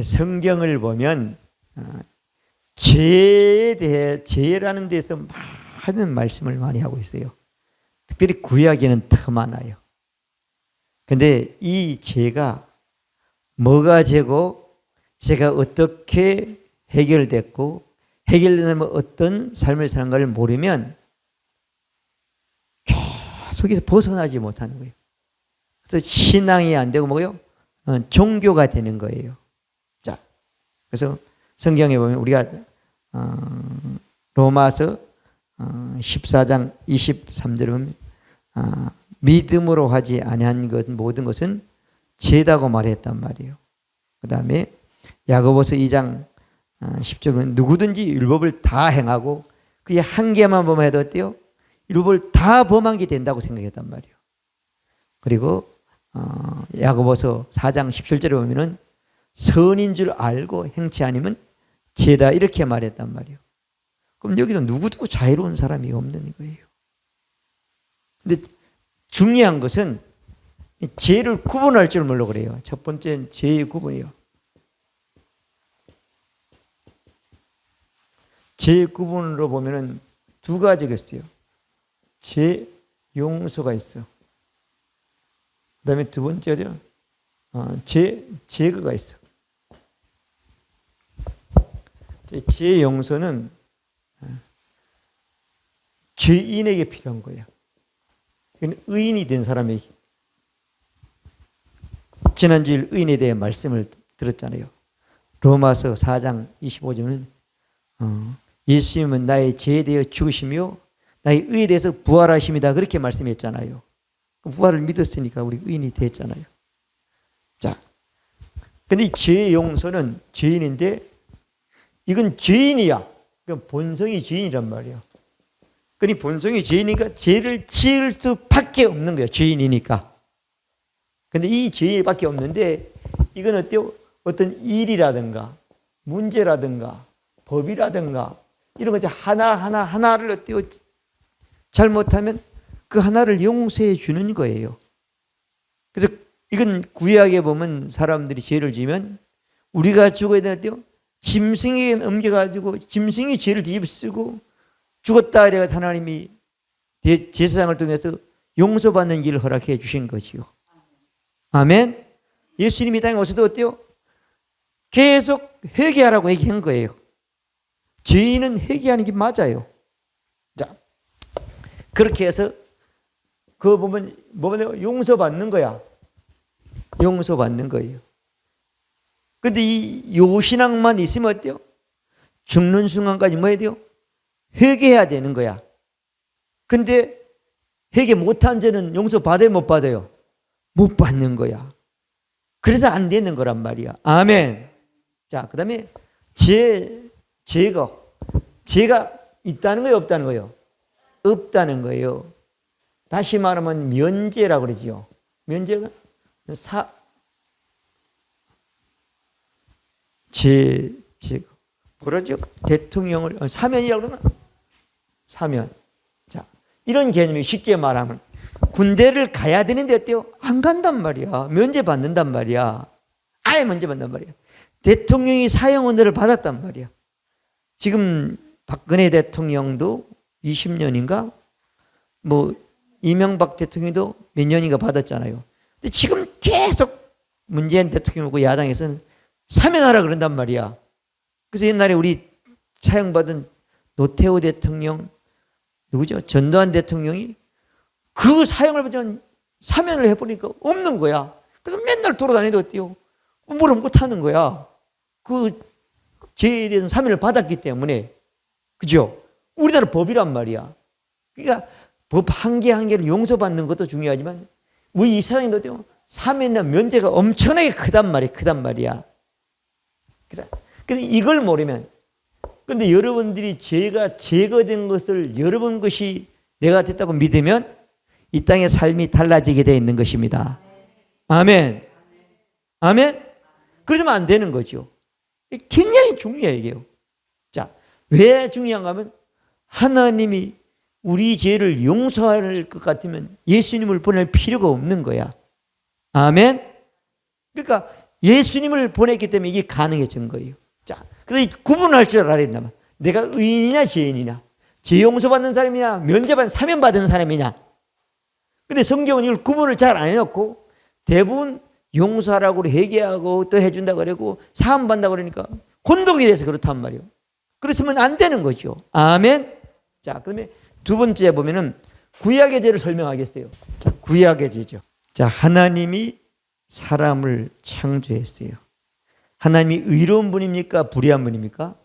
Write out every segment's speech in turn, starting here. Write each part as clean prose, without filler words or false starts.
성경을 보면 죄에 대해 죄라는 데서 많은 말씀을 많이 하고 있어요. 특별히 구약에는 더 많아요. 근데 이 죄가 뭐가 죄고 죄가 어떻게 해결됐고 해결되면 어떤 삶을 사는가를 모르면 계속해서 벗어나지 못하는 거예요. 그래서 신앙이 안 되고 뭐요? 종교가 되는 거예요. 자, 그래서 성경에 보면 우리가 로마서 14장 23절에 보면 믿음으로 하지 아니한 것 모든 것은 죄다고 말했단 말이에요. 그 다음에 야고보서 2장 10절은 누구든지 율법을 다 행하고 그의 한계만 범해도 어때요? 율법을 다 범한 게 된다고 생각했단 말이에요. 그리고 야고보서 4장 17절에 보면은 선인 줄 알고 행치 아니면 죄다 이렇게 말했단 말이에요. 그럼 여기서 누구도 자유로운 사람이 없는 거예요. 근데 중요한 것은 죄를 구분할 줄 몰라 그래요. 첫 번째는 죄의 구분이요. 죄의 구분으로 보면은 두 가지가 있어요. 죄 용서가 있어. 그 다음에 두 번째죠. 제거가 있어. 죄 용서는 죄인에게 필요한 거예요. 의인이 된 사람에게. 지난주일 의인에 대해 말씀을 들었잖아요. 로마서 4장 25절은 예수님은 나의 죄에 대해 죽으시며 나의 의에 대해서 부활하십니다. 그렇게 말씀했잖아요. 부활을 믿었으니까 우리 의인이 됐잖아요. 자, 근데 이 죄 용서는 죄인인데 이건 죄인이야. 그러니까 본성이 죄인이란 말이야. 그러니 본성이 죄인이니까 죄를 지을 수밖에 없는 거야. 죄인이니까. 근데 이 죄밖에 없는데 이건 어때요? 어떤 일이라든가 문제라든가 법이라든가 이런 거 하나를 어때요? 잘못하면 그 하나를 용서해 주는 거예요. 그래서 이건 구약에 보면 사람들이 죄를 지면 우리가 죽어야 되는데요. 짐승에게 넘겨가지고 짐승이 죄를 뒤집쓰고 죽었다 이래서 하나님이 제사장을 통해서 용서받는 길을 허락해 주신 것이요. 아멘. 예수님이 땅에 오셔도 어때요? 계속 회개하라고 얘기한 거예요. 죄인은 회개하는 게 맞아요. 자, 그렇게 해서 그거 보면 용서받는 거야. 용서받는 거예요. 근데 이 요신앙만 있으면 어때요? 죽는 순간까지 뭐 해야 돼요? 회개해야 되는 거야. 근데 회개 못한 죄는 용서받아요, 못 받아요? 못 받는 거야. 그래서 안 되는 거란 말이야. 아멘. 자, 그 다음에 죄가 있다는 거예요, 없다는 거예요? 없다는 거예요. 다시 말하면 면죄라고 그러지요. 면죄가 뭐라죠? 대통령을 사면이라고 그러나? 사면. 자, 이런 개념이 쉽게 말하면 군대를 가야 되는데 어때요? 안 간단 말이야. 면제 받는단 말이야. 아예 면제 받는단 말이야. 대통령이 사형 언도를 받았단 말이야. 지금 박근혜 대통령도 20년인가? 이명박 대통령도 몇 년인가 받았잖아요. 근데 지금 계속 문재인 대통령하고 야당에서는 사면하라 그런단 말이야. 그래서 옛날에 우리 사형받은 노태우 대통령, 누구죠? 전두환 대통령이 그 사형을 받으면 사면을 해보니까 없는 거야. 그래서 맨날 돌아다니도 어때요? 뭐를 못하는 거야. 그 죄에 대한 사면을 받았기 때문에. 그죠? 우리나라 법이란 말이야. 그러니까 법 한 개 한 개를 용서받는 것도 중요하지만 우리 이 세상에도 어때요? 사면이나 면제가 엄청나게 크단 말이야. 그래서 이걸 모르면, 근데 여러분들이 죄가 제거된 것을 여러분 것이 내가 됐다고 믿으면 이 땅의 삶이 달라지게 되어 있는 것입니다. 아멘. 아멘. 그러면 안 되는 거죠. 굉장히 중요해요, 이게요. 자, 왜 중요한가 하면 하나님이 우리 죄를 용서할 것 같으면 예수님을 보낼 필요가 없는 거야. 아멘. 그러니까 예수님을 보냈기 때문에 이게 가능해진 거예요. 자, 그래서 구분할 줄 알아야 된다. 내가 의인이냐 죄인이냐, 죄 용서받는 사람이냐 면제받는 사면받은 사람이냐. 근데 성경은 이걸 구분을 잘 안 해놓고 대부분 용서하라고 회개하고 또 해준다고 그러고 사함받는다고 그러니까 혼동이 돼서 그렇단 말이에요. 그렇으면 안 되는 거죠. 아멘. 자, 그러면 두 번째 보면은 구약의 죄를 설명하겠어요. 자, 구약의 죄죠. 자, 하나님이 사람을 창조했어요. 하나님이 의로운 분입니까? 불의한 분입니까?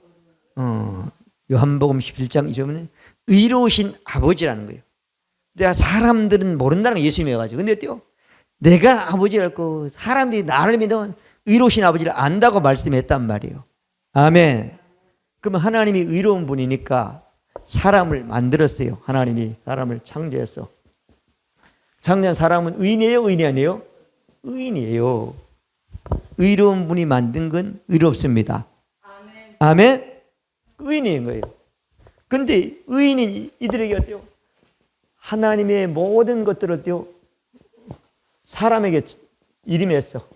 요한복음 11장 2절은 의로우신 아버지라는 거예요. 내가 사람들은 모른다는 거 예수님이 해가지고. 근데 어때요? 내가 아버지를 알고 사람들이 나를 믿으면 의로우신 아버지를 안다고 말씀했단 말이에요. 아멘. 그러면 하나님이 의로운 분이니까 사람을 만들었어요. 하나님이 사람을 창조했어. 창조한 사람은 의인이에요? 의인이 아니에요? 의인이에요. 의로운 분이 만든 건 의롭습니다. 아멘. 아멘? 의인인 거예요. 근데 의인이 이들에게 어때요? 하나님의 모든 것들을 어때요? 사람에게 일임했어.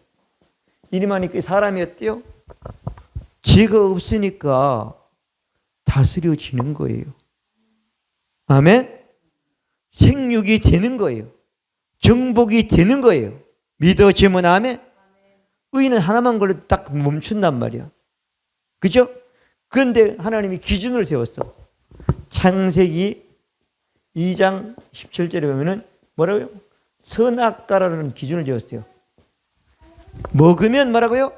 일임하니까 사람이 어때요? 죄가 없으니까 다스려지는 거예요. 아멘? 생육이 되는 거예요. 정복이 되는 거예요. 믿어지면 아멘? 의인은 하나만 걸로 딱 멈춘단 말이야. 그죠? 그런데 하나님이 기준을 세웠어. 창세기 2장 17절에 보면은 뭐라고요? 선악과라는 기준을 지었어요. 먹으면 뭐라고요?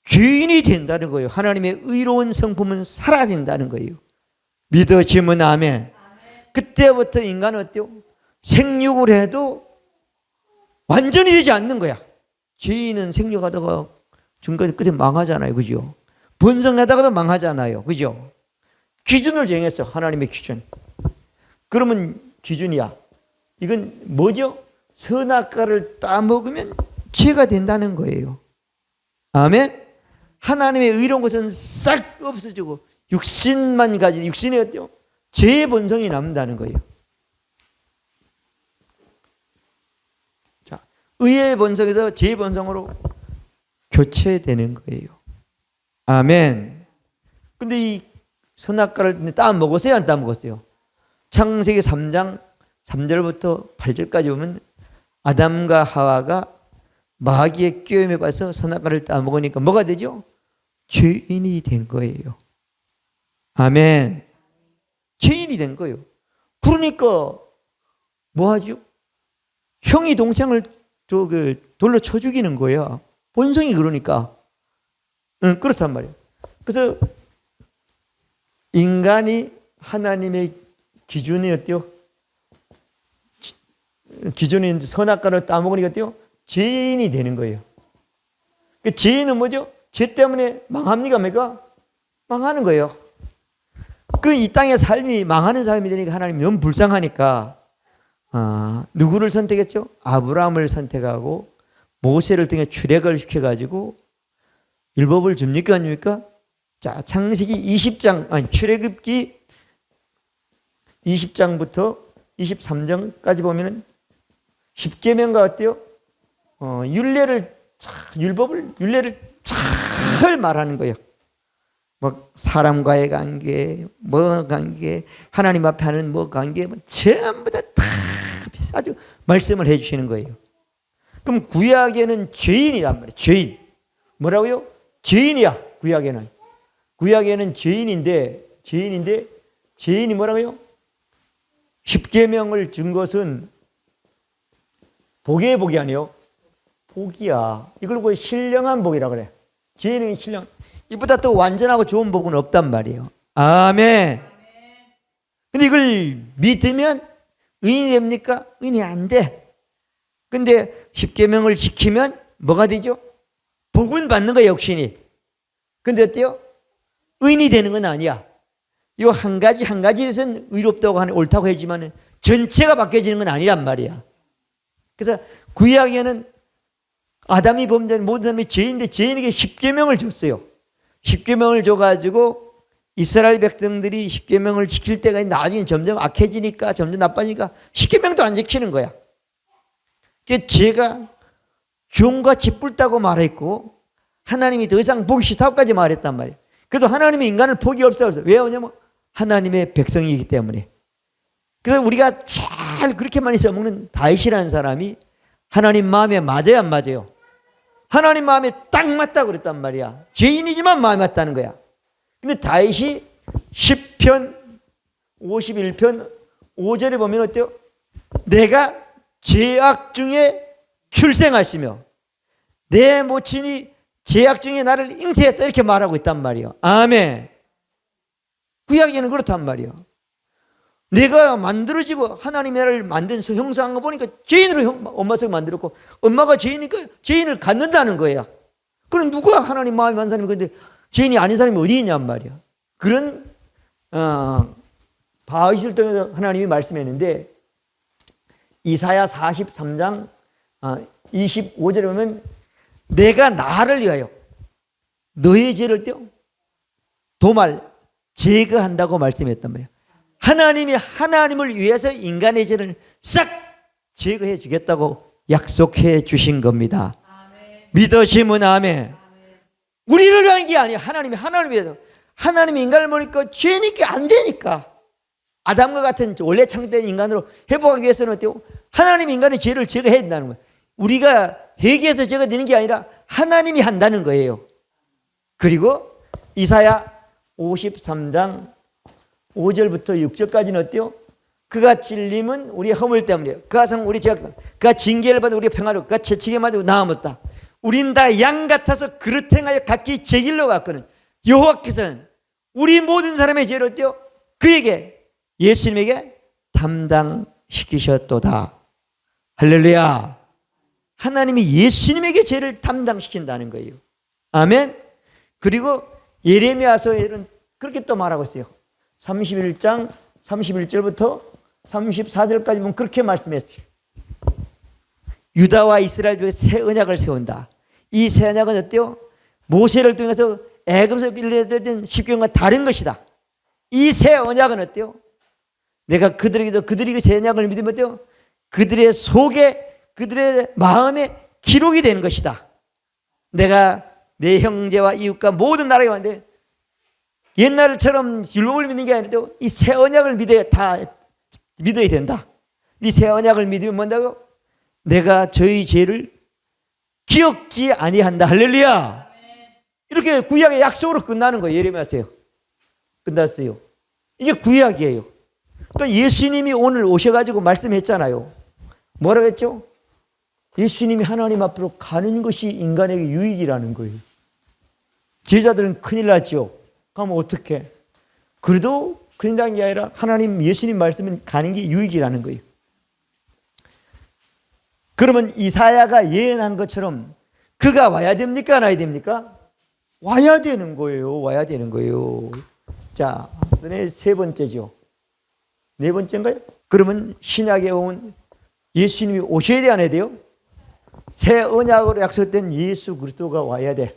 죄인이 된다는 거예요. 하나님의 의로운 성품은 사라진다는 거예요. 믿어지면 아멘. 그때부터 인간은 어때요? 생육을 해도 완전히 되지 않는 거야. 죄인은 생육하다가 중간에 끝에 망하잖아요. 그죠? 번성하다가도 망하잖아요. 그죠? 기준을 정했어. 하나님의 기준. 그러면 기준이야. 이건 뭐죠? 선악과를 따먹으면 죄가 된다는 거예요. 아멘? 하나님의 의로운 것은 싹 없어지고 육신만 가진 육신의 어때요? 죄의 본성이 남는다는 거예요. 자, 의의 본성에서 죄의 본성으로 교체되는 거예요. 아멘. 근데 이 선악과를 따 먹었어요? 안 따 먹었어요? 창세기 3장 3절부터 8절까지 보면 아담과 하와가 마귀의 꾀임에 빠져 선악과를 따 먹으니까 뭐가 되죠? 죄인이 된 거예요. 아멘. 죄인이 된 거예요. 그러니까 뭐 하죠? 형이 동생을 돌로 쳐 죽이는 거야. 본성이 그러니까. 그렇단 말이에요. 그래서 인간이 하나님의 기준이 어때요? 기준이 선악과를 따먹으니까 어때요? 죄인이 되는 거예요. 그 죄인은 뭐죠? 죄 때문에 망합니까? 뭡니까? 망하는 거예요. 그 이 땅의 삶이 망하는 삶이 되니까 하나님이 너무 불쌍하니까 누구를 선택했죠? 아브라함을 선택하고 모세를 통해 출애굽을 시켜가지고 율법을 줍니까? 아닙니까? 자, 창세기 20장, 출애굽기 20장부터 23장까지 보면은 10계명과 어때요? 율례를 잘 말하는 거예요. 뭐 사람과의 관계, 뭐 관계, 하나님 앞에 하는 뭐 관계, 뭐 전부 다 아주 말씀을 해주시는 거예요. 그럼 구약에는 죄인이란 말이에요. 죄인. 뭐라고요? 죄인이야. 구약에는 죄인인데 죄인이 뭐라고요? 10계명을 준 것은 복의 복이 아니에요. 복이야. 이걸 왜 신령한 복이라 그래. 죄인은 신령. 이보다 또 완전하고 좋은 복은 없단 말이에요. 아멘. 근데 이걸 믿으면 의인이 됩니까? 의인이 안 돼. 근데 10계명을 지키면 뭐가 되죠? 복은 받는 거예요, 역신이. 근데 어때요? 의인이 되는 건 아니야. 이 한 가지에서는 의롭다고 하는 옳다고 하지만 전체가 바뀌어지는 건 아니란 말이야. 그래서 구약에는 아담이 범죄한 모든 사람이 죄인인데 죄인에게 10계명을 줬어요. 10계명을 줘가지고 이스라엘 백성들이 10계명을 지킬 때가 나중에 점점 악해지니까 점점 나빠지니까 10계명도 안 지키는 거야. 그 죄가 종같이 뿔다고 말했고 하나님이 더 이상 보기 싫다고까지 말했단 말이에요. 그래도 하나님이 인간을 포기 없어요. 왜냐면 하나님의 백성이기 때문에. 그래서 우리가 잘 그렇게 많이 써먹는 다윗이라는 사람이 하나님 마음에 맞아요, 안 맞아요? 하나님 마음에 딱 맞다고 그랬단 말이야. 죄인이지만 마음에 맞다는 거야. 근데 다윗이 10편 51편 5절에 보면 어때요? 내가 죄악 중에 출생하시며 내 모친이 죄악 중에 나를 잉태했다 이렇게 말하고 있단 말이에요. 아멘. 구약에는 그렇단 말이에요. 내가 만들어지고 하나님이 나를 만든 형상한 거 보니까 죄인으로 엄마처럼 만들었고 엄마가 죄인이니까 죄인을 갖는다는 거예요. 그럼 누가 하나님 마음에 맞는 사람이 근데 죄인이 아닌 사람이 어디 있냔 말이야. 그런 다윗을 통해서 하나님이 말씀했는데 이사야 43장 25절에 보면 내가 나를 위하여 너의 죄를 도말 제거한다고 말씀했단 말이야. 하나님이 하나님을 위해서 인간의 죄를 싹 제거해 주겠다고 약속해 주신 겁니다. 아멘. 믿으시면 아멘. 우리를 위한 게 아니야. 하나님이 하나님을 위해서. 하나님이 인간을 보니까 죄니까 안 되니까. 아담과 같은 원래 창조된 인간으로 회복하기 위해서는 어때요? 하나님이 인간의 죄를 제거해야 된다는 거예요. 우리가 회개해서 제거되는 게 아니라 하나님이 한다는 거예요. 그리고 이사야 53장 5절부터 6절까지는 어때요? 그가 찔림은 우리의 허물 때문이에요. 그가 상 우리 죄악, 그가 징계를 받아 우리의 평화로, 그가 채찍에 맞아 나아먹었다. 우린 다 양 같아서 그릇 행하여 각기 제 길로 갔거든. 여호와께서는 우리 모든 사람의 죄를 어때요? 그에게 예수님에게 담당시키셨도다. 할렐루야. 하나님이 예수님에게 죄를 담당시킨다는 거예요. 아멘. 그리고 예레미야서에는 그렇게 또 말하고 있어요. 31장 31절부터 34절까지 보면 그렇게 말씀했어요. 유다와 이스라엘 중에 새 언약을 세운다. 이 새 언약은 어때요? 모세를 통해서 애굽에서 빌려드린 십계명과 다른 것이다. 이 새 언약은 어때요? 내가 그들에게도 그들이 그 새 언약을 믿으면 어때요? 그들의 속에 그들의 마음에 기록이 되는 것이다. 내가 내 형제와 이웃과 모든 나라에 왔는데 옛날처럼 율법을 믿는 게 아니라 이 새 언약을 믿어야 된다. 이 새 언약을 믿으면 뭔다고? 내가 저희 죄를 기억지 아니한다. 할렐루야. 이렇게 구약의 약속으로 끝나는 거예요. 예레미야서요. 끝났어요. 이게 구약이에요. 그러니까 예수님이 오늘 오셔가지고 말씀했잖아요. 뭐라고 했죠? 예수님이 하나님 앞으로 가는 것이 인간에게 유익이라는 거예요. 제자들은 큰일 났죠. 그러면 어떻게? 그래도 큰일 난 게 아니라 하나님 예수님 말씀은 가는 게 유익이라는 거예요. 그러면 이사야가 예언한 것처럼 그가 와야 됩니까? 안 와야 됩니까? 와야 되는 거예요. 와야 되는 거예요. 자, 세 번째죠. 네 번째인가요? 그러면 신약에 온 예수님이 오셔야 돼, 안 해야 돼요? 새 언약으로 약속된 예수 그리스도가 와야 돼.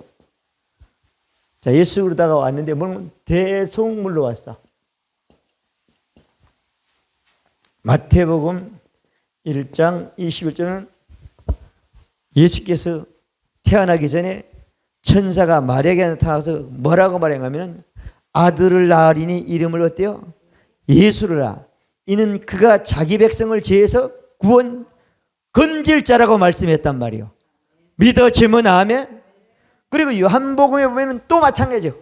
자, 예수 그리스도가 왔는데 뭐냐면 대속물로 왔어. 마태복음 1장 21절은 예수께서 태어나기 전에 천사가 마리아에게 나타나서 뭐라고 말했냐면 아들을 낳으리니 이름을 어때요? 예수르라. 이는 그가 자기 백성을 죄에서 구원 건질 자라고 말씀했단 말이에요. 믿어지면 아멘. 그리고 요한복음에 보면 또 마찬가지죠.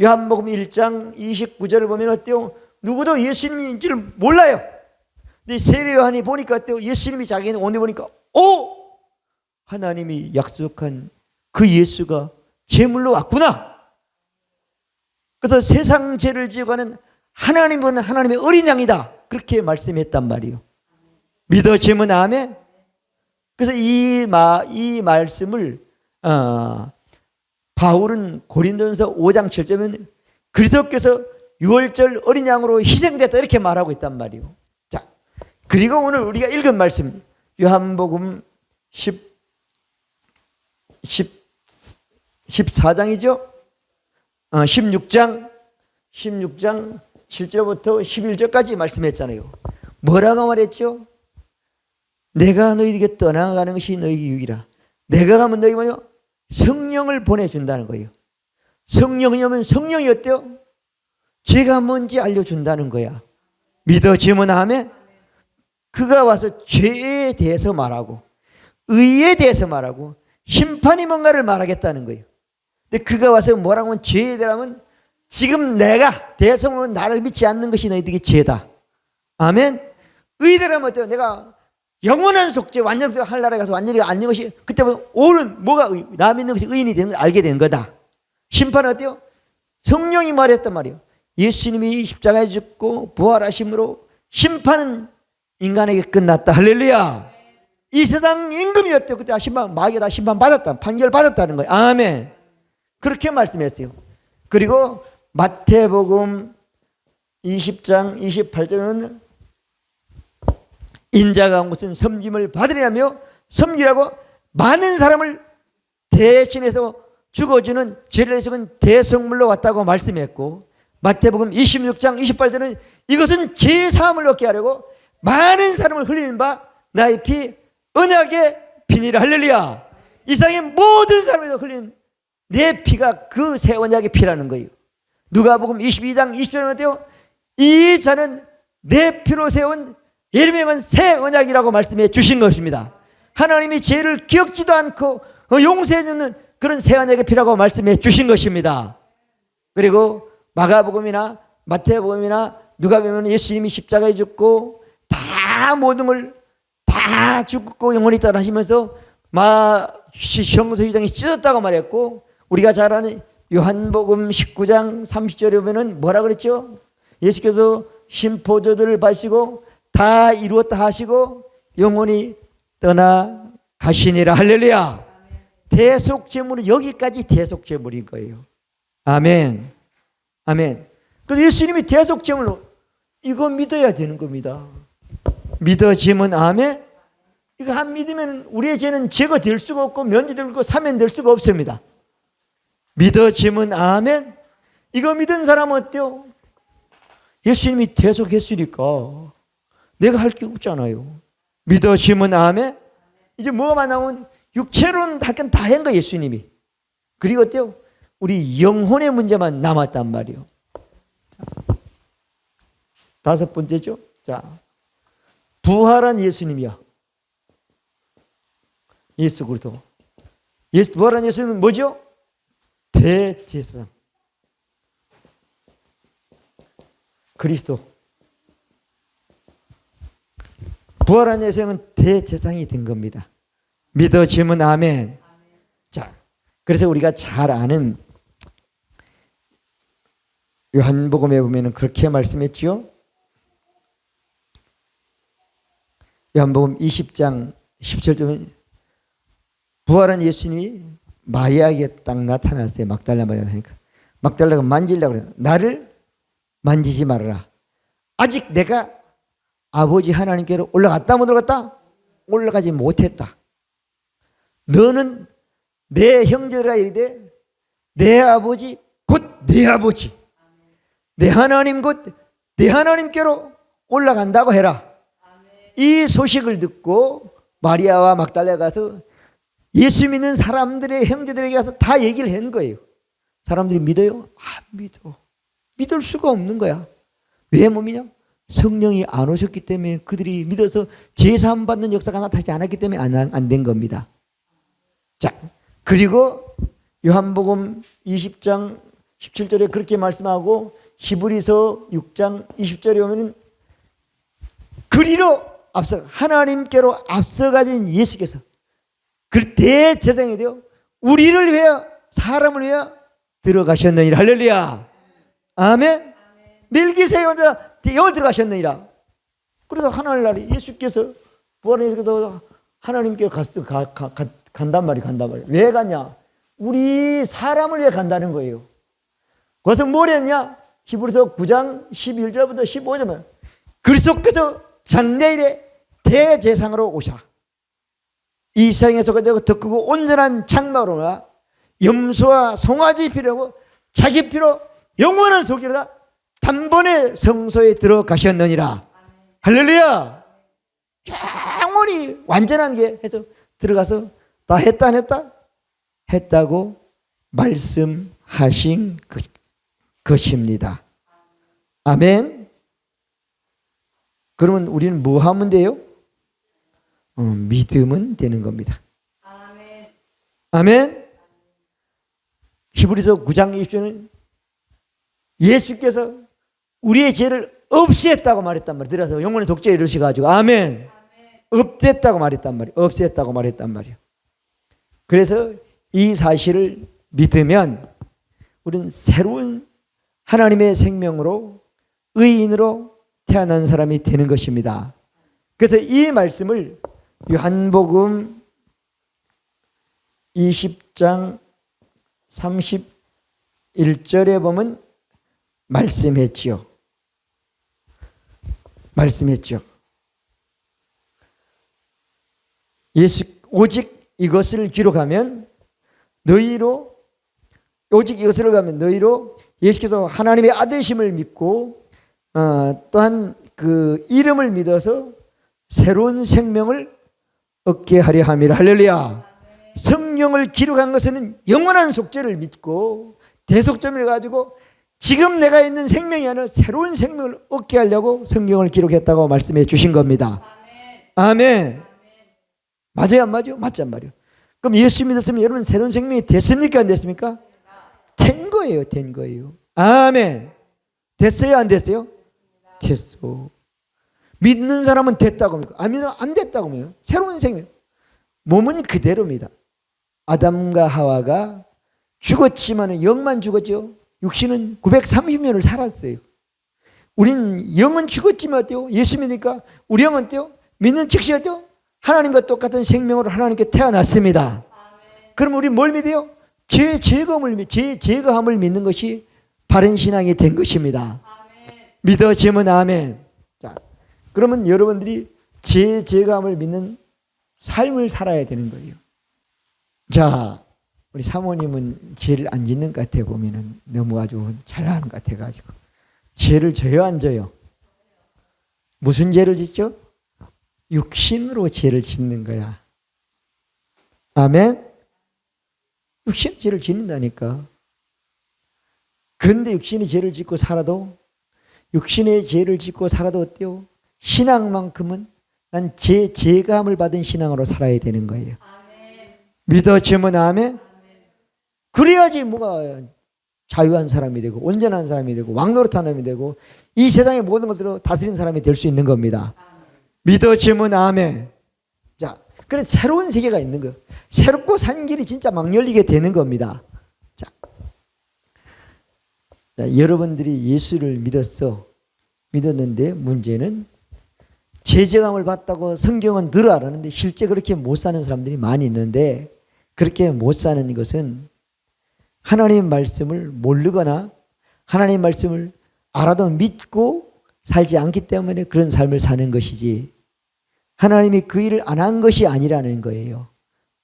요한복음 1장 29절을 보면 어때요? 누구도 예수님인 줄 몰라요. 근데 세례 요한이 보니까 어때요? 예수님이 자기는 오늘 보니까 하나님이 약속한 그 예수가 제물로 왔구나. 그래서 세상 죄를 지고 가는 하나님은 하나님의 어린 양이다. 그렇게 말씀했단 말이에요. 믿어지면 아멘. 그래서 이 말씀을 바울은 고린도전서 5장 7절에 그리스도께서 유월절 어린 양으로 희생됐다 이렇게 말하고 있단 말이에요. 자, 그리고 오늘 우리가 읽은 말씀 요한복음 14장이죠. 16장 7절부터 11절까지 말씀했잖아요. 뭐라고 말했죠? 내가 너희에게 떠나가는 것이 너희에게 유익이라. 내가 가면 너희 뭐냐? 성령을 보내준다는 거예요. 성령이 오면 성령이 어때요? 죄가 뭔지 알려준다는 거야. 믿어지면 아멘. 그가 와서 죄에 대해서 말하고 의에 대해서 말하고 심판이 뭔가를 말하겠다는 거예요. 근데 그가 와서 뭐라고 하면 죄에 대하면 지금 내가 대성으로 나를 믿지 않는 것이 너희들에게 죄다. 아멘. 의대라면 어때요? 내가 영원한 속죄 완전 할 나라에 가서 완전히 앉는 것이 그때부터 오는 뭐가 나 믿는 것이 의인이 되는 걸 알게 된 거다. 심판은 어때요? 성령이 말했단 말이에요. 예수님이 십자가에 죽고 부활하심으로 심판은 인간에게 끝났다. 할렐루야. 이 세상 임금이었대요. 그때 심판, 마귀가 다 심판 받았다. 판결 받았다는 거예요. 아멘. 그렇게 말씀했어요. 그리고 마태복음 20장 28절은 인자가 온 것은 섬김을 받으려며 섬기라고 많은 사람을 대신해서 죽어주는 죄를 대속은 대성물로 왔다고 말씀했고, 마태복음 26장 28절은 이것은 죄사함을 얻게 하려고 많은 사람을 흘리는 바 나의 피 언약의 피니라. 할렐루야. 이 세상의 모든 사람에서 흘린 내 피가 그 새 언약의 피라는 거예요. 누가복음 22장 20절은 어때요? 이 자는 내 피로 세운 예루살렘은 새 언약이라고 말씀해 주신 것입니다. 하나님이 죄를 기억지도 않고 용서해 주는 그런 새 언약의 피라고 말씀해 주신 것입니다. 그리고 마가복음이나 마태복음이나 누가복음은 예수님이 십자가에 죽고 다 모든 걸 다 죽고 영원히 떠나시면서 성소휘장이 찢었다고 말했고, 우리가 잘 아는 요한복음 19장 30절에 보면은 뭐라 그랬죠? 예수께서 심포도들을 바시고 다 이루었다 하시고 영원히 떠나 가시니라. 할렐루야. 대속제물은 여기까지 대속제물인 거예요. 아멘. 아멘. 그래서 예수님이 대속제물로 이거 믿어야 되는 겁니다. 믿어지면 아멘. 이거 안 믿으면 우리의 죄는 제거될 수가 없고 면제되고 사면될 수가 없습니다. 믿어지면 아멘. 이거 믿은 사람은 어때요? 예수님이 대속했으니까 내가 할 게 없잖아요. 믿어지면 아멘. 이제 뭐만 나오면 육체로는 할 건 다 한 거예요, 예수님이. 그리고 어때요? 우리 영혼의 문제만 남았단 말이에요. 다섯 번째죠. 자, 부활한 예수님이야. 예수 그리스도. 부활한 예수님은 뭐죠? 대제사장. 그리스도. 부활한 예수님은 대제사장이 된 겁니다. 믿어지면 아멘. 자, 그래서 우리가 잘 아는 요한복음에 보면은 그렇게 말씀했죠. 요한복음 20장 17절에 부활한 예수님이 마리아에게 딱 나타났어요. 막달라 마리아가 하니까 막달라가 만지려고 그래요. 나를 만지지 말아라. 아직 내가 아버지 하나님께로 올라갔다 못 올라갔다? 올라가지 못했다. 너는 내 형제들아 이르되 내 아버지 곧 내 아버지 내 하나님 곧 내 하나님께로 올라간다고 해라. 이 소식을 듣고 마리아와 막달라가 가서 예수 믿는 사람들의 형제들에게 가서 다 얘기를 한 거예요. 사람들이 믿어요? 안 믿어. 믿을 수가 없는 거야. 왜 못 믿냐? 성령이 안 오셨기 때문에 그들이 믿어서 제사함 받는 역사가 나타나지 않았기 때문에 안 된 겁니다. 자, 그리고 요한복음 20장 17절에 그렇게 말씀하고 히브리서 6장 20절에 오면은 그리로 앞서 하나님께로 앞서가진 예수께서 그 대제사장이 되어 우리를 위하여 사람을 위하여 들어가셨느니라. 할렐루야. 아멘. 멜기세덱 영원 들어가셨느니라. 그래서 하늘날에 예수께서 부활해서 하나님께 간단 말이에요. 왜 갔냐? 우리 사람을 위해 간다는 거예요. 그래서 뭘 했냐? 히브리서 9장 11절부터 15절만 그리스도께서 장래일에 대제사장으로 오셔 이 세상에서 더 크고 온전한 장막으로 염소와 송아지 피라고 자기 피로 영원한 속이로다 단번에 성소에 들어가셨느니라. 할렐루야. 영원히 완전한 게 해서 들어가서 다 했다 안 했다? 했다고 말씀하신 것입니다. 아멘. 그러면 우리는 뭐 하면 돼요? 믿으면 되는 겁니다. 아멘. 아멘. 히브리서 9장 20절은 예수께서 우리의 죄를 없애했다고 말했단 말이에요. 들어서 영혼의 독재에 이르셔가지고 아멘. 없앴다고 말했단 말이에요. 없앴다고 말했단 말이에요. 그래서 이 사실을 믿으면 우리는 새로운 하나님의 생명으로 의인으로 태어난 사람이 되는 것입니다. 그래서 이 말씀을 요한복음 20장 31절에 보면 말씀했지요. 예수 오직 이것을 기록하면 너희로 예수께서 하나님의 아들심을 믿고 또한 그 이름을 믿어서 새로운 생명을 얻게 하려 함이라. 할렐루야. 성경을 기록한 것은 영원한 속죄를 믿고 대속점을 가지고 지금 내가 있는 생명이 아니라 새로운 생명을 얻게 하려고 성경을 기록했다고 말씀해 주신 겁니다. 아멘. 맞아요, 안 맞아요? 맞지 안 말이요. 그럼 예수 믿었으면 여러분 새로운 생명이 됐습니까, 안 됐습니까? 된 거예요. 아멘. 됐어요, 안 됐어요? 됐어. 믿는 사람은 됐다고 합니까? 안 믿는 사람은 안 됐다고 합니까? 새로운 생명. 몸은 그대로입니다. 아담과 하와가 죽었지만 영만 죽었죠. 육신은 930년을 살았어요. 우린 영은 죽었지만 어때요? 예수 믿으니까 우리 영은 어때요? 믿는 즉시 어때요? 하나님과 똑같은 생명으로 하나님께 태어났습니다. 그럼 우리 뭘 믿어요? 죄 제거함을 믿는 것이 바른 신앙이 된 것입니다. 믿어지면 아멘. 자, 그러면 여러분들이 죄 제거함을 믿는 삶을 살아야 되는 거예요. 자, 우리 사모님은 죄를 안 짓는 것 같아 보면은 너무 아주 잘하는 것 같아가지고 죄를 져요, 안 져요? 무슨 죄를 짓죠? 육신으로 죄를 짓는 거야. 아멘? 육신 죄를 짓는다니까. 그런데 육신의 죄를 짓고 살아도 어때요? 신앙만큼은 난 제감을 받은 신앙으로 살아야 되는 거예요. 아멘. 믿어지면 아멘? 그래야지 뭐가 자유한 사람이 되고 온전한 사람이 되고 왕노릇한 사람이 되고 이 세상의 모든 것들을 다스리는 사람이 될 수 있는 겁니다. 믿어지면 아멘. 자, 그래서 새로운 세계가 있는 거예요. 새롭고 산 길이 진짜 막 열리게 되는 겁니다. 자, 여러분들이 예수를 믿었는데 문제는 제재감을 받다고 성경은 늘 알았는데 실제 그렇게 못 사는 사람들이 많이 있는데 그렇게 못 사는 것은 하나님 말씀을 모르거나 하나님 말씀을 알아도 믿고 살지 않기 때문에 그런 삶을 사는 것이지 하나님이 그 일을 안 한 것이 아니라는 거예요.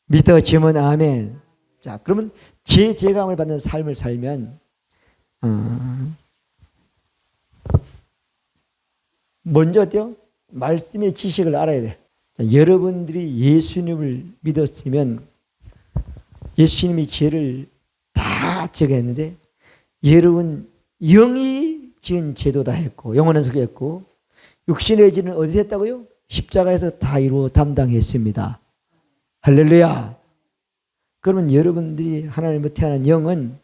믿어지면 아멘. 자, 그러면 제재감을 받는 삶을 살면 먼저 어때요? 말씀의 지식을 알아야 돼. 자, 여러분들이 예수님을 믿었으면 예수님이 죄를 다 제거했는데 여러분 영이 지은 죄도 다 했고 영원한 속죄했고 육신의 죄는 어디서 했다고요? 십자가에서 다 이루어 담당했습니다. 할렐루야. 그러면 여러분들이 하나님으로 태어난 영은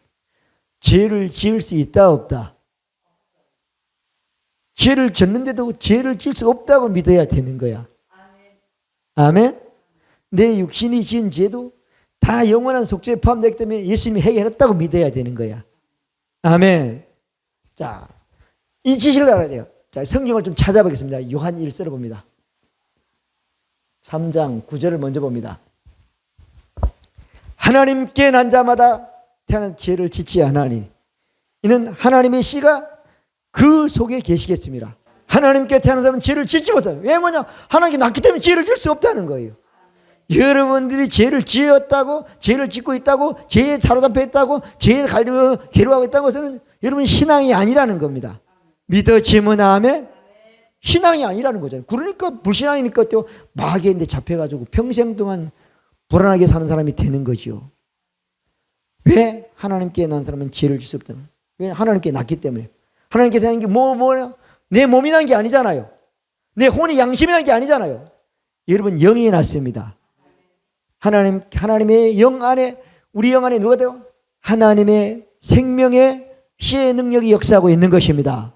죄를 지을 수 있다 없다? 죄를 졌는데도 죄를 지을 수 없다고 믿어야 되는 거야. 아멘. 내 육신이 지은 죄도 다 영원한 속죄에 포함되기 때문에 예수님이 해결했다고 믿어야 되는 거야. 아멘. 자, 이 지식을 알아야 돼요. 자, 성경을 좀 찾아보겠습니다. 요한 1서를 봅니다. 3장 9절을 먼저 봅니다. 하나님께 난 자마다 태어난 죄를 짓지 아니하니 이는 하나님의 씨가 그 속에 계시겠습니다. 하나님께 태어난 사람은 죄를 짓지 못해요. 왜 뭐냐? 하나님께 낳기 때문에 죄를 질 수 없다는 거예요. 여러분들이 죄를 지었다고, 죄를 짓고 있다고, 죄에 사로잡혀 있다고, 죄에 갈등하고 괴로워하고 있다는 것은 여러분 신앙이 아니라는 겁니다. 믿어지면 아멘? 신앙이 아니라는 거잖아요. 그러니까 불신앙이니까 또 마귀인데 잡혀가지고 평생 동안 불안하게 사는 사람이 되는 거죠. 왜? 하나님께 난 사람은 죄를 줄 수 없잖아. 왜? 하나님께 낳기 때문에. 하나님께 대한 게 뭐냐? 내 몸이 난 게 아니잖아요. 내 혼이 양심이 난 게 아니잖아요. 여러분, 영이 났습니다. 하나님의 영 안에, 우리 영 안에 누가 돼요? 하나님의 생명의 시의 능력이 역사하고 있는 것입니다.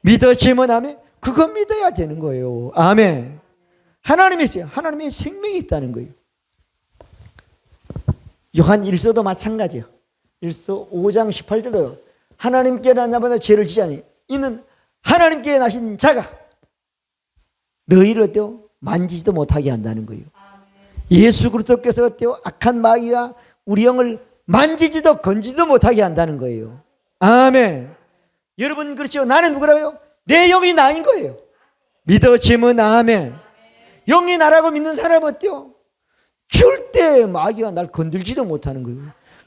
믿어지면 아멘. 그거 믿어야 되는 거예요. 아멘. 하나님이 있어요. 하나님의 생명이 있다는 거예요. 요한 1서도 마찬가지예요. 1서 5장 18절도 하나님께 난 자마다 죄를 지지 아니 이는 하나님께 나신 자가 너희를 어때요? 만지지도 못하게 한다는 거예요. 예수 그리스도께서 어때요? 악한 마귀가 우리 영을 만지지도 건지지도 못하게 한다는 거예요. 아멘. 여러분 그렇죠? 나는 누구라고요? 내 영이 나인 거예요. 믿어지면 아멘. 영이 나라고 믿는 사람은 어때요? 절대 마귀가 날 건들지도 못하는 거예요.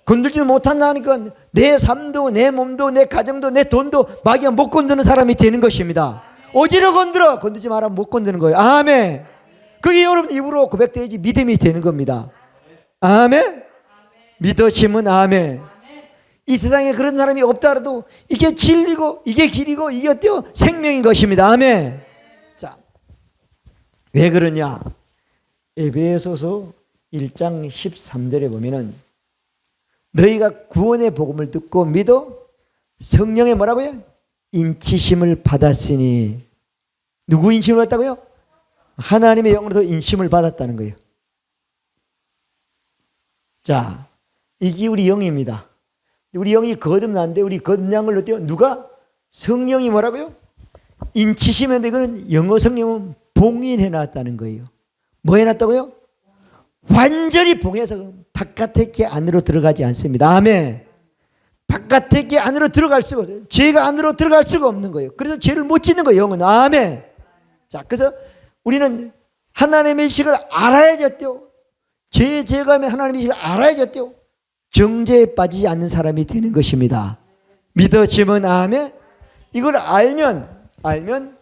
건들지도 못한다니까 내 삶도 내 몸도 내 가정도 내 돈도 마귀가 못 건드는 사람이 되는 것입니다. 어디로 건드려? 건들지 마라. 못 건드는 거예요. 아멘. 그게 여러분 입으로 고백돼야지 믿음이 되는 겁니다. 아멘. 믿어지면 아멘. 이 세상에 그런 사람이 없다라도 이게 진리고 이게 길이고 이게 어때요? 생명인 것입니다. 아멘. 자, 왜 그러냐? 에베소서 1장 13절에 보면은 너희가 구원의 복음을 듣고 믿어 성령의 뭐라고요? 인치심을 받았으니. 누구 인심을 받았다고요? 하나님의 영으로서 인심을 받았다는 거예요. 자, 이게 우리 영입니다. 우리 영이 거듭났는데 우리 거듭난 걸 어때요? 누가? 성령이 뭐라고요? 인치심인데 이거는 영어 성령은 봉인해놨다는 거예요. 뭐 해놨다고요? 완전히 봉해서 바깥의 게 안으로 들어가지 않습니다. 아멘. 바깥의 게 안으로 들어갈 수가 없어요. 죄가 안으로 들어갈 수가 없는 거예요. 그래서 죄를 못 짓는 거예요. 영은. 아멘. 자, 그래서 우리는 하나님의 식을 알아야겠대요. 죄의 죄감에 하나님의 식을 알아야겠대요. 정죄에 빠지지 않는 사람이 되는 것입니다. 믿어지면 아멘. 이걸 알면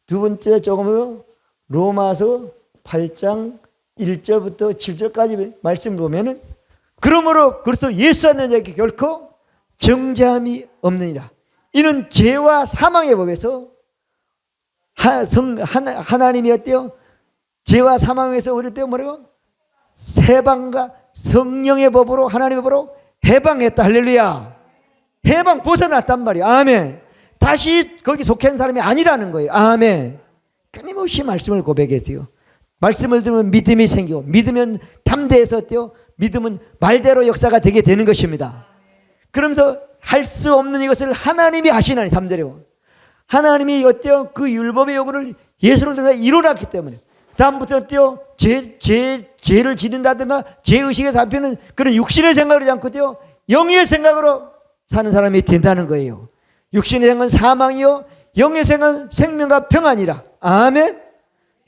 두 번째 조금 로마서 8장 1절부터 7절까지 말씀 보면은 그러므로 그래서 예수 안는 자에게 결코 정죄함이 없느니라. 이는 죄와 사망의 법에서 하나님이 어때요? 죄와 사망에서 우리 때 뭐라고? 해방과 성령의 법으로 하나님의 법으로 해방했다. 할렐루야. 해방 벗어났단 말이야. 아멘. 다시 거기 속한 사람이 아니라는 거예요. 아멘. 끊임없이 말씀을 고백했어요. 말씀을 들으면 믿음이 생기고 믿으면 담대해서 어때요? 믿음은 말대로 역사가 되게 되는 것입니다. 그러면서 할 수 없는 이것을 하나님이 하시나니 담대로. 하나님이 어때요? 그 율법의 요구를 예수를 통해서 이루어놨기 때문에 다음부터 어때요? 죄를 지른다든가 죄의식에 잡히는 그런 육신의 생각을 하지 않고 영의 생각으로 사는 사람이 된다는 거예요. 육신의 생각은 사망이요 영의 생각은 생명과 평안이라. 아멘.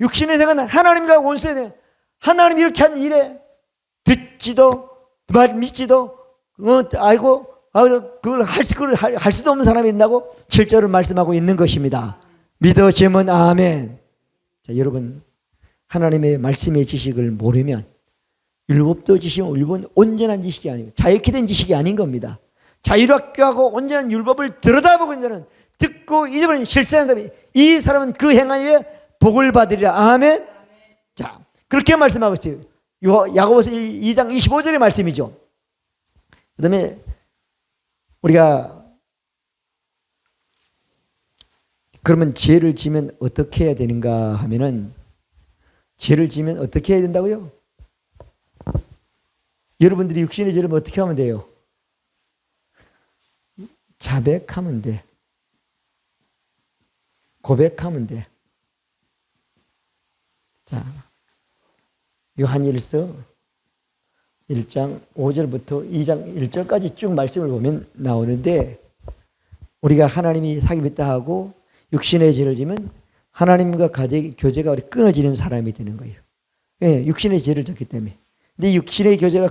육신의 생각은 하나님과 원수에 대해 하나님이 이렇게 한 일에 듣지도 말 믿지도 알고 그걸 할 수도 없는 사람이 있다고 7절을 말씀하고 있는 것입니다. 믿어지면 아멘. 자, 여러분 하나님의 말씀의 지식을 모르면 율법도 지식은 율법은 온전한 지식이 아니고 자유케 된 지식이 아닌 겁니다. 자유롭게 하고 온전한 율법을 들여다보고 있는 자는 듣고 잊어버린 실천하는 사람이 이 사람은 그 행한 일에 복을 받으리라. 아멘. 자, 그렇게 말씀하고 있어요. 야고보서 2장 25절의 말씀이죠. 그 다음에 우리가 그러면 죄를 지면 어떻게 해야 되는가 하면은 죄를 지면 어떻게 해야 된다고요? 여러분들이 육신의 죄를 어떻게 하면 돼요? 자백하면 돼. 고백하면 돼. 자, 요한일서 1장 5절부터 2장 1절까지 쭉 말씀을 보면 나오는데 우리가 하나님이 사귀겠다 하고 육신의 죄를 지면 하나님과 교제가 우리 끊어지는 사람이 되는 거예요. 왜? 육신의 죄를 졌기 때문에. 근데 육신의 교제가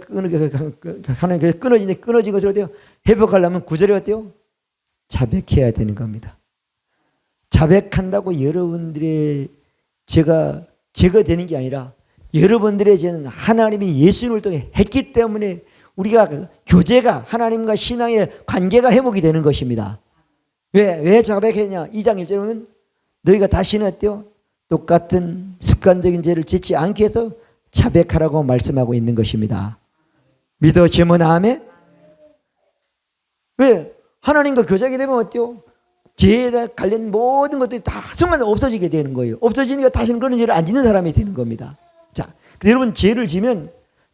하나님과 끊어지는데 끊어진 것을 어때요? 회복하려면 구절이 어때요? 자백해야 되는 겁니다. 자백한다고 여러분들의 죄가 되는 게 아니라 여러분들의 죄는 하나님이 예수님을 통해 했기 때문에 우리가 교제가 하나님과 신앙의 관계가 회복이 되는 것입니다. 왜 자백했냐? 2장 1절에 보면 너희가 다시는 어때요? 똑같은 습관적인 죄를 짓지 않게 해서 자백하라고 말씀하고 있는 것입니다. 믿어지면 아멘? 왜? 하나님과 교제하게 되면 어때요? 죄에 관련 모든 것들이 다 순간 없어지게 되는 거예요. 없어지니까 다시는 그런 죄를 안 짓는 사람이 되는 겁니다. 자, 그래서 여러분 죄를 지면,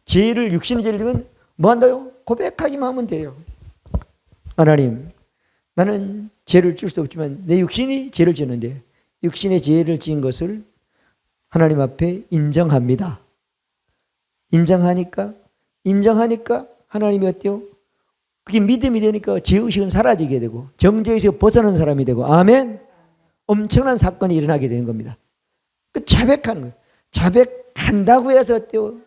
육신의 죄를 지면 뭐 한다요? 고백하기만 하면 돼요. 하나님, 나는 죄를 질 수 없지만 내 육신이 죄를 지는데 육신의 죄를 지은 것을 하나님 앞에 인정합니다. 인정하니까 하나님이 어때요? 그게 믿음이 되니까 죄의식은 사라지게 되고 정죄의식을 벗어나는 사람이 되고 아멘. 엄청난 사건이 일어나게 되는 겁니다. 그 자백하는 거예요. 자백한다고 해서 어때요?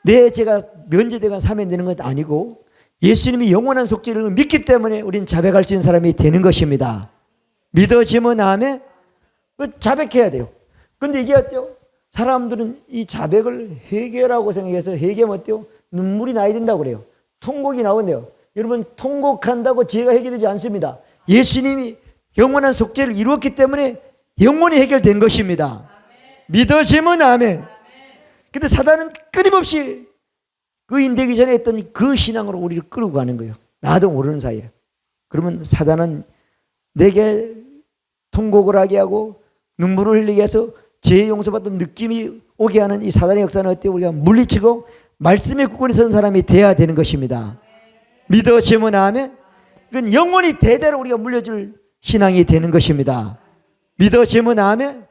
내 죄가 면제되거나 사면되는 건 아니고 예수님이 영원한 속죄를 믿기 때문에 우리는 자백할 수 있는 사람이 되는 것입니다. 믿어지면 아멘. 자백해야 돼요. 근데 이게 어때요? 사람들은 이 자백을 회개라고 생각해서 회개하면 어때요? 눈물이 나야 된다고 그래요. 통곡이 나온대요. 여러분, 통곡한다고 죄가 해결되지 않습니다. 예수님이 영원한 속죄를 이루었기 때문에 영원히 해결된 것입니다. 믿어지면 아멘. 근데 사단은 끊임없이 의인되기 전에 했던 그 신앙으로 우리를 끌고 가는 거예요. 나도 모르는 사이에. 그러면 사단은 내게 통곡을 하게 하고 눈물을 흘리게 해서 죄 용서받던 느낌이 오게 하는 이 사단의 역사는 어때요? 우리가 물리치고 말씀의 굳건히 서는 사람이 돼야 되는 것입니다. 믿어지면 아멘. 그건 영원히 대대로 우리가 물려줄 신앙이 되는 것입니다. 믿어지면 아멘.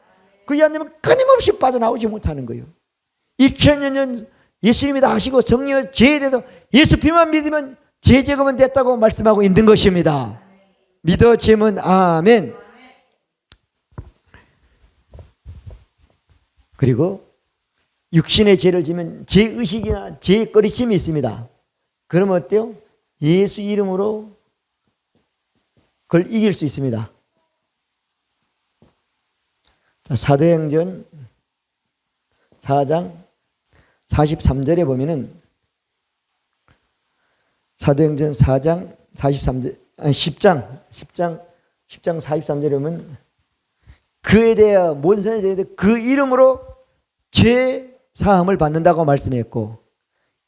그게 안 되면 끊임없이 빠져나오지 못하는 거예요. 2000년 예수님이 다 하시고 성령의 죄에 대해서 예수 피만 믿으면 죄 제거만 됐다고 말씀하고 있는 것입니다. 믿어지면 아멘. 그리고 육신의 죄를 지면 죄의식이나 죄거리심이 있습니다. 그러면 어때요? 예수 이름으로 그걸 이길 수 있습니다. 자, 사도행전 4장 43절에 보면은 사도행전 4장 43절, 아니 10장 43절에 보면 그에 대하여 모든 선에 대해 그 이름으로 죄 사함을 받는다고 말씀했고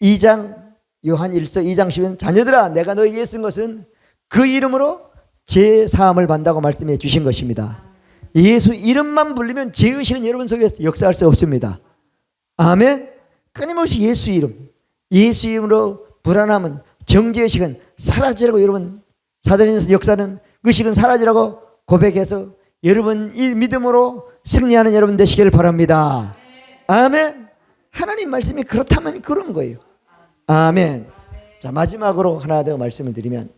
2장 요한 1서 2장 10은 자녀들아 내가 너희에게 쓴 것은 그 이름으로 죄 사함을 받는다고 말씀해 주신 것입니다. 예수 이름만 불리면 죄의식은 여러분 속에서 역사할 수 없습니다. 아멘. 끊임없이 예수 이름으로 불안함은 정죄의식은 사라지라고 여러분 사도행전 역사는 의식은 사라지라고 고백해서 여러분 이 믿음으로 승리하는 여러분 되시길 바랍니다. 아멘. 하나님 말씀이 그렇다면 그런 거예요. 아멘. 자, 마지막으로 하나 더 말씀을 드리면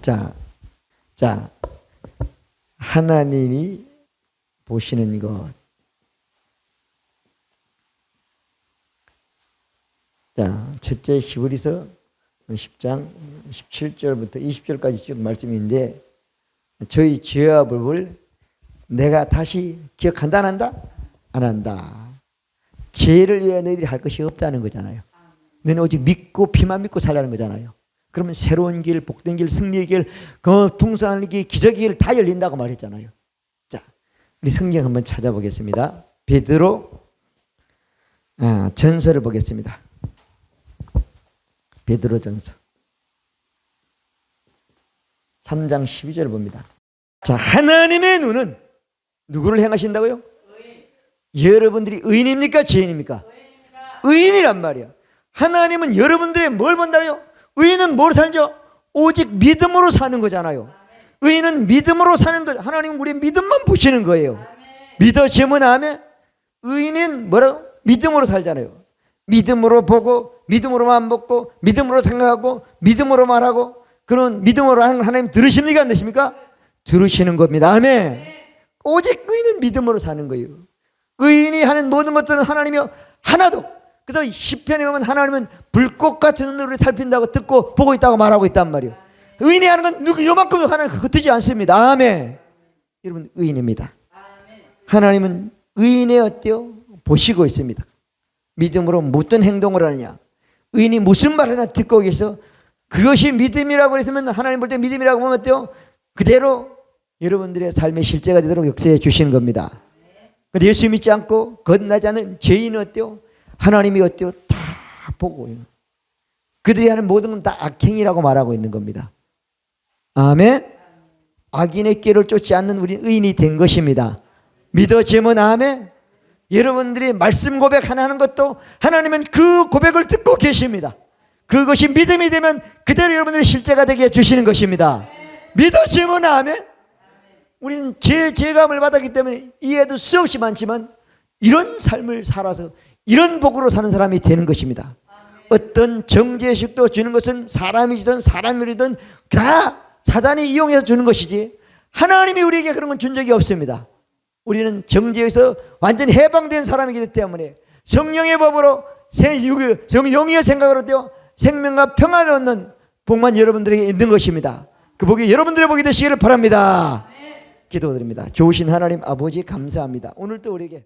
자 하나님이 보시는 것. 자, 첫째 히브리서 10장 17절부터 20절까지 쭉 말씀인데 저희 죄와 불을 내가 다시 기억한다 안 한다? 안 한다. 죄를 위해 너희들이 할 것이 없다는 거잖아요. 너는 오직 믿고 피만 믿고 살라는 거잖아요. 그러면 새로운 길, 복된 길, 승리의 길, 그 풍성한 길, 기적의 길 다 열린다고 말했잖아요. 자, 우리 성경 한번 찾아보겠습니다. 베드로 전서를 보겠습니다. 베드로 전서 3장 12절을 봅니다. 자, 하나님의 눈은 누구를 향하신다고요? 여러분들이 의인입니까? 죄인입니까? 의인이란 말이야. 하나님은 여러분들의 뭘 본다고요? 의인은 뭘 살죠? 오직 믿음으로 사는 거잖아요. 의인은 믿음으로 사는 거. 하나님은 우리의 믿음만 보시는 거예요. 믿어지면 아멘. 의인은 뭐라고? 믿음으로 살잖아요. 믿음으로 보고 믿음으로만 먹고 믿음으로 생각하고 믿음으로 말하고 그런 믿음으로 하는 걸 하나님 들으십니까? 안 들으십니까? 들으시는 겁니다. 아멘. 오직 의인은 믿음으로 사는 거예요. 의인이 하는 모든 것들은 하나님이 하나도. 그래서 시편에 보면 하나님은 불꽃 같은 눈으로 살핀다고 듣고 보고 있다고 말하고 있단 말이에요. 의인이 하는 건 누구 요만큼도 하나님 그거 듣지 않습니다. 아멘. 여러분 의인입니다. 하나님은 의인의 어때요? 보시고 있습니다. 믿음으로 무슨 행동을 하느냐, 의인이 무슨 말 하나 듣고 계서 그것이 믿음이라고 했으면, 하나님 볼 때 믿음이라고 보면 어때요? 그대로 여러분들의 삶의 실제가 되도록 역사해 주시는 겁니다. 근데 예수 믿지 않고 거듭나지 않은 죄인은 어때요? 하나님이 어때요? 다 보고 그들이 하는 모든 건 다 악행이라고 말하고 있는 겁니다. 아멘. 악인의 길을 쫓지 않는 우리 의인이 된 것입니다. 믿어지면 아멘. 여러분들이 말씀 고백 하나 하는 것도 하나님은 그 고백을 듣고 계십니다. 그것이 믿음이 되면 그대로 여러분들의 실제가 되게 해주시는 것입니다. 믿어지면 아멘. 우리는 죄감을 받았기 때문에 이해도 수없이 많지만 이런 삶을 살아서 이런 복으로 사는 사람이 되는 것입니다. 어떤 정죄식도 주는 것은 사람이든 사람이든 다 사단이 이용해서 주는 것이지 하나님이 우리에게 그런 건 준 적이 없습니다. 우리는 정죄에서 완전히 해방된 사람이기 때문에 성령의 법으로 영의 생각으로 되어 생명과 평안을 얻는 복만 여러분들에게 있는 것입니다. 그 복이 여러분들의 복이 되시기를 바랍니다. 기도드립니다. 좋으신 하나님 아버지 감사합니다. 오늘도 우리에게